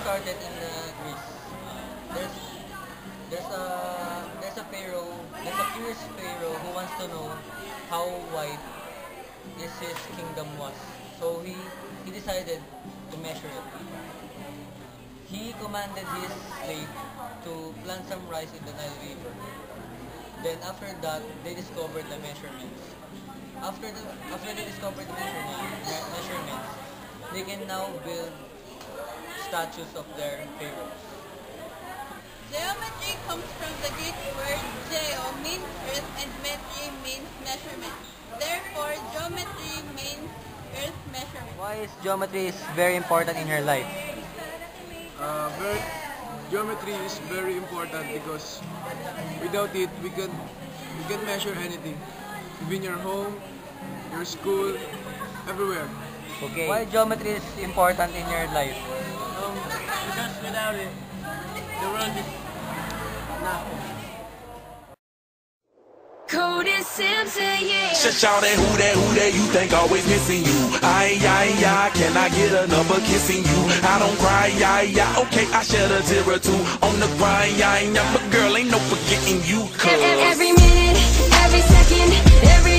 started in Greece. There's there's a curious pharaoh who wants to know how wide his kingdom was. So he decided to measure it. He commanded his slave to plant some rice in the Nile River. Then after that, they discovered the measurements. After they discovered the measurements, they can now build statues of their pharaohs. Geometry comes from the Greek word geo means earth and metri means measurement. Therefore, geometry means earth measurement. Why is geometry very important in your life? Very, geometry is very important because without it we can measure anything, even your home, your school, everywhere. Okay. Why geometry is important in your life? Because without it, the world is nothing. Cody Simpson, yeah. Shout that, who that, you think always missing you. Can I get another kissing you? I don't cry, okay, I shed a tear or two on the grind, but girl, ain't no forgetting you, cause Every minute, every second, every